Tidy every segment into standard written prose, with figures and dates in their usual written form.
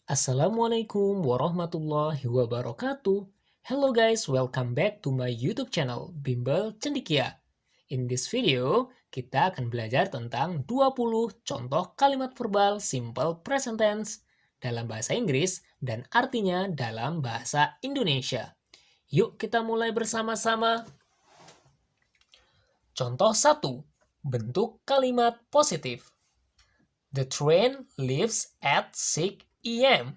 Assalamualaikum warahmatullahi wabarakatuh. Hello guys, welcome back to my YouTube channel Bimbel Cendikia. In this video, kita akan belajar tentang 20 contoh kalimat verbal simple present tense dalam bahasa Inggris dan artinya dalam bahasa Indonesia. Yuk kita mulai bersama-sama. Contoh 1. Bentuk kalimat positif. The train leaves at 6 a.m.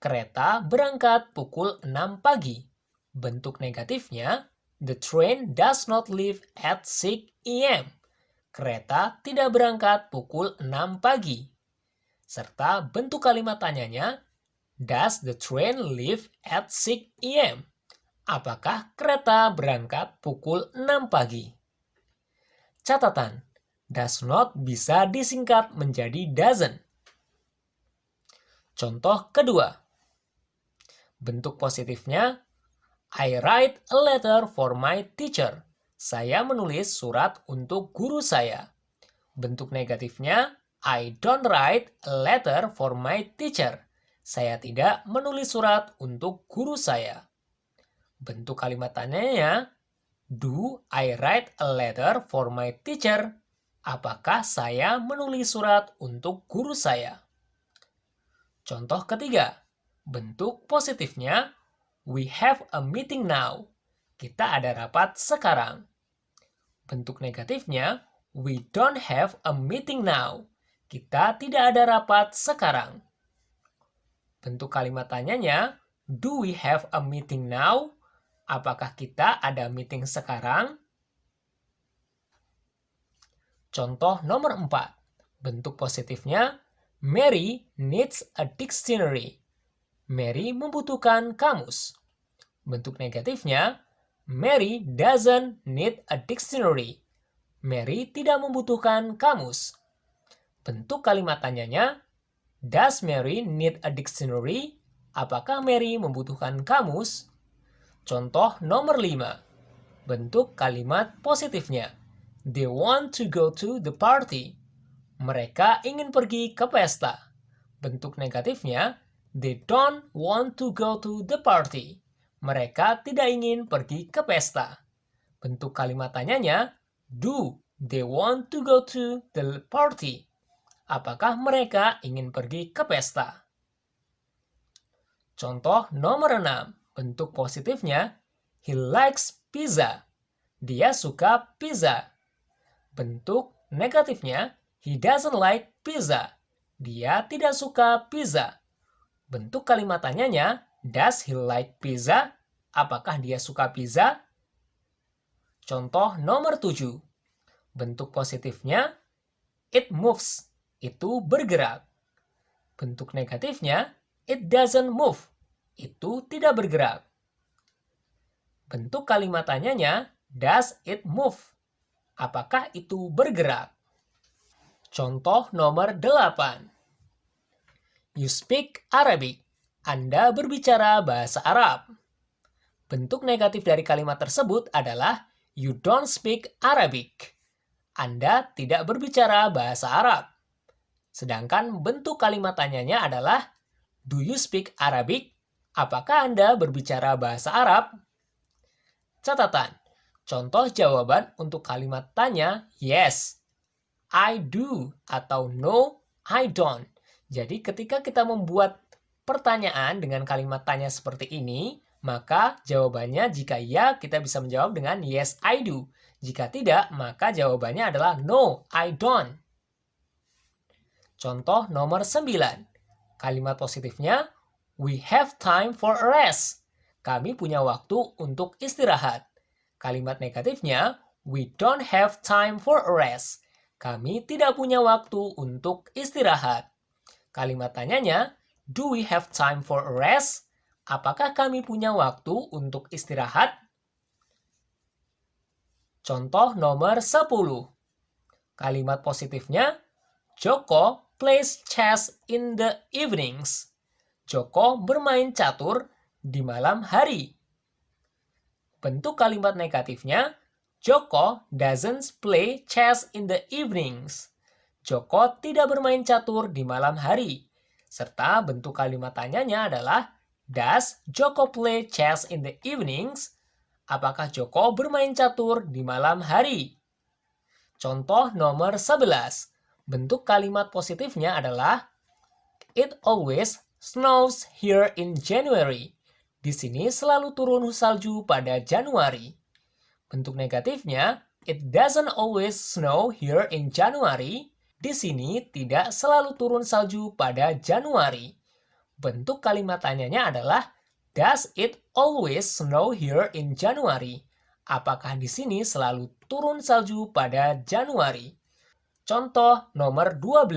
Kereta berangkat pukul 6 pagi. Bentuk negatifnya, the train does not leave at 6 a.m. Kereta tidak berangkat pukul 6 pagi. Serta bentuk kalimat tanyanya, does the train leave at 6 a.m.? Apakah kereta berangkat pukul 6 pagi? Catatan, does not bisa disingkat menjadi doesn't. Contoh kedua. Bentuk positifnya, I write a letter for my teacher. Saya menulis surat untuk guru saya. Bentuk negatifnya, I don't write a letter for my teacher. Saya tidak menulis surat untuk guru saya. Bentuk kalimat tanyanya, do I write a letter for my teacher? Apakah saya menulis surat untuk guru saya? Contoh ketiga, bentuk positifnya, we have a meeting now. Kita ada rapat sekarang. Bentuk negatifnya, we don't have a meeting now. Kita tidak ada rapat sekarang. Bentuk kalimat tanyanya, do we have a meeting now? Apakah kita ada meeting sekarang? Contoh nomor 4. Bentuk positifnya, Mary needs a dictionary. Mary membutuhkan kamus. Bentuk negatifnya, Mary doesn't need a dictionary. Mary tidak membutuhkan kamus. Bentuk kalimat tanyanya, does Mary need a dictionary? Apakah Mary membutuhkan kamus? Contoh nomor 5. Bentuk kalimat positifnya, they want to go to the party. Mereka ingin pergi ke pesta. Bentuk negatifnya, they don't want to go to the party. Mereka tidak ingin pergi ke pesta. Bentuk kalimat tanyanya, do they want to go to the party? Apakah mereka ingin pergi ke pesta? Contoh nomor 6. Bentuk positifnya, he likes pizza. Dia suka pizza. Bentuk negatifnya, he doesn't like pizza. Dia tidak suka pizza. Bentuk kalimat tanyanya, does he like pizza? Apakah dia suka pizza? Contoh nomor 7. Bentuk positifnya, it moves. Itu bergerak. Bentuk negatifnya, it doesn't move. Itu tidak bergerak. Bentuk kalimat tanyanya, does it move? Apakah itu bergerak? Contoh nomor 8. You speak Arabic. Anda berbicara bahasa Arab. Bentuk negatif dari kalimat tersebut adalah you don't speak Arabic. Anda tidak berbicara bahasa Arab. Sedangkan bentuk kalimat tanyanya adalah do you speak Arabic? Apakah Anda berbicara bahasa Arab? Catatan. Contoh jawaban untuk kalimat tanya yes, I do, atau no, I don't. Jadi ketika kita membuat pertanyaan dengan kalimat tanya seperti ini, maka jawabannya jika ya kita bisa menjawab dengan yes, I do. Jika tidak, maka jawabannya adalah no, I don't. Contoh nomor 9. Kalimat positifnya, we have time for a rest. Kami punya waktu untuk istirahat. Kalimat negatifnya, we don't have time for a rest. Kami tidak punya waktu untuk istirahat. Kalimat tanyanya, do we have time for a rest? Apakah kami punya waktu untuk istirahat? Contoh nomor 10. Kalimat positifnya, Joko plays chess in the evenings. Joko bermain catur di malam hari. Bentuk kalimat negatifnya, Joko doesn't play chess in the evenings. Joko tidak bermain catur di malam hari. Serta bentuk kalimat tanyanya adalah, Does Joko play chess in the evenings? Apakah Joko bermain catur di malam hari? Contoh nomor 11. Bentuk kalimat positifnya adalah, It always snows here in January. Di sini selalu turun salju pada Januari. Bentuk negatifnya, It doesn't always snow here in January. Di sini tidak selalu turun salju pada Januari. Bentuk kalimat tanyanya adalah, Does it always snow here in January? Apakah di sini selalu turun salju pada Januari? Contoh nomor 12.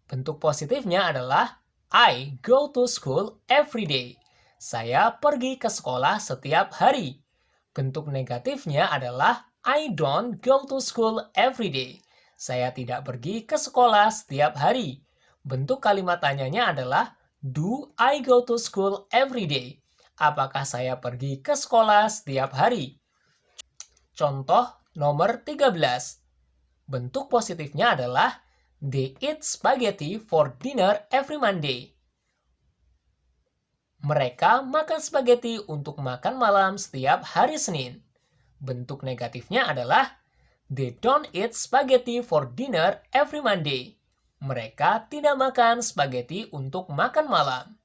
Bentuk positifnya adalah, I go to school every day. Saya pergi ke sekolah setiap hari. Bentuk negatifnya adalah, I don't go to school every day. Saya tidak pergi ke sekolah setiap hari. Bentuk kalimat tanyanya adalah, Do I go to school every day? Apakah saya pergi ke sekolah setiap hari? Contoh nomor 13. Bentuk positifnya adalah, They eat spaghetti for dinner every Monday. Mereka makan spaghetti untuk makan malam setiap hari Senin. Bentuk negatifnya adalah, They don't eat spaghetti for dinner every Monday. Mereka tidak makan spaghetti untuk makan malam.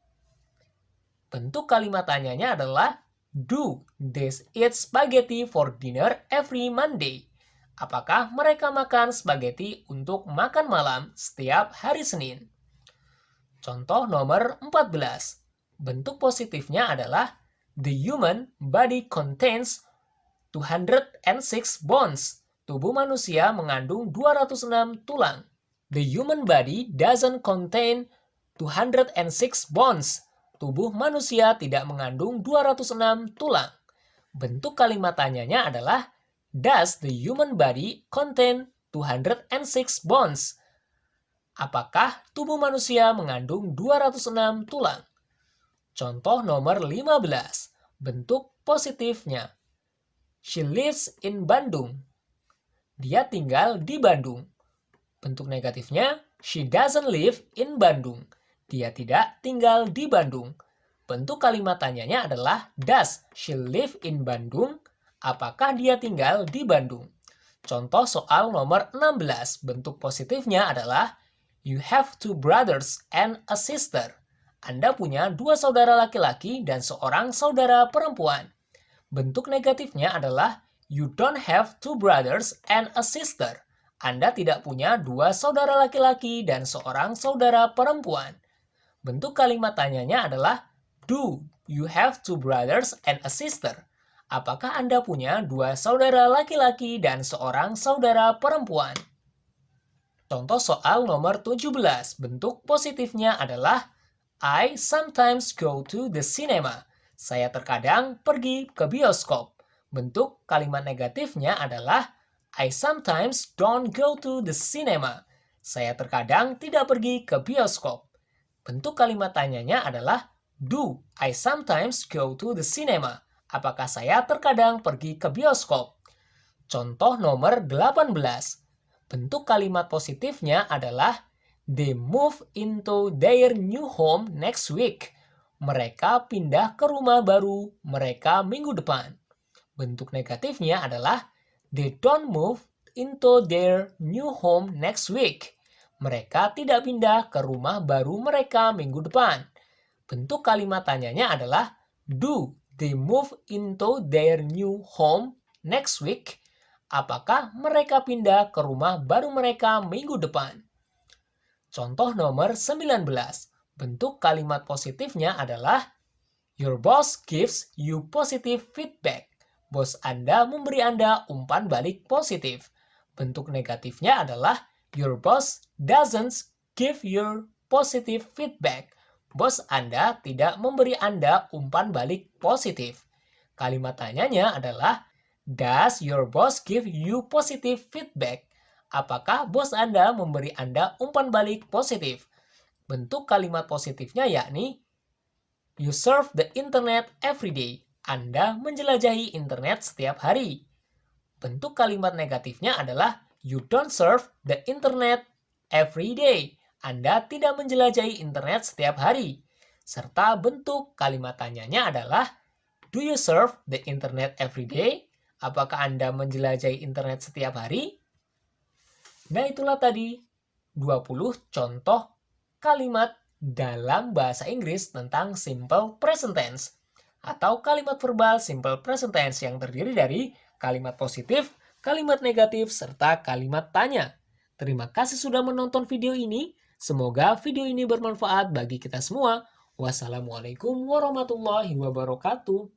Bentuk kalimat tanyanya adalah, Do they eat spaghetti for dinner every Monday? Apakah mereka makan spaghetti untuk makan malam setiap hari Senin? Contoh nomor 14. Bentuk positifnya adalah, The human body contains 206 bones. Tubuh manusia mengandung 206 tulang. The human body doesn't contain 206 bones. Tubuh manusia tidak mengandung 206 tulang. Bentuk kalimat tanyanya adalah, Does the human body contain 206 bones? Apakah tubuh manusia mengandung 206 tulang? Contoh nomor 15. Bentuk positifnya. She lives in Bandung. Dia tinggal di Bandung. Bentuk negatifnya, She doesn't live in Bandung. Dia tidak tinggal di Bandung. Bentuk kalimat tanyanya adalah, Does she live in Bandung? Apakah dia tinggal di Bandung? Contoh soal nomor 16. Bentuk positifnya adalah, You have two brothers and a sister. Anda punya 2 saudara laki-laki dan seorang saudara perempuan. Bentuk negatifnya adalah, You don't have two brothers and a sister. Anda tidak punya 2 saudara laki-laki dan seorang saudara perempuan. Bentuk kalimat tanyanya adalah, Do you have two brothers and a sister? Apakah Anda punya 2 saudara laki-laki dan seorang saudara perempuan? Contoh soal nomor 17. Bentuk positifnya adalah, I sometimes go to the cinema. Saya terkadang pergi ke bioskop. Bentuk kalimat negatifnya adalah, I sometimes don't go to the cinema. Saya terkadang tidak pergi ke bioskop. Bentuk kalimat tanyanya adalah, Do I sometimes go to the cinema? Apakah saya terkadang pergi ke bioskop? Contoh nomor 18. Bentuk kalimat positifnya adalah, They move into their new home next week. Mereka pindah ke rumah baru mereka minggu depan. Bentuk negatifnya adalah, They don't move into their new home next week. Mereka tidak pindah ke rumah baru mereka minggu depan. Bentuk kalimat tanyanya adalah, Do they move into their new home next week? Apakah mereka pindah ke rumah baru mereka minggu depan? Contoh nomor 19. Bentuk kalimat positifnya adalah, Your boss gives you positive feedback. Bos Anda memberi Anda umpan balik positif. Bentuk negatifnya adalah, Your boss doesn't give you positive feedback. Bos Anda tidak memberi Anda umpan balik positif. Kalimat tanyanya adalah, Does your boss give you positive feedback? Apakah bos Anda memberi Anda umpan balik positif? Bentuk kalimat positifnya yakni, You surf the internet every day. Anda menjelajahi internet setiap hari. Bentuk kalimat negatifnya adalah, You don't surf the internet every day. Anda tidak menjelajahi internet setiap hari. Serta bentuk kalimat tanyanya adalah, do you surf the internet every day? Apakah Anda menjelajahi internet setiap hari? Nah, itulah tadi 20 contoh kalimat dalam bahasa Inggris tentang simple present tense atau kalimat verbal simple present tense yang terdiri dari kalimat positif, kalimat negatif, serta kalimat tanya. Terima kasih sudah menonton video ini. Semoga video ini bermanfaat bagi kita semua. Wassalamualaikum warahmatullahi wabarakatuh.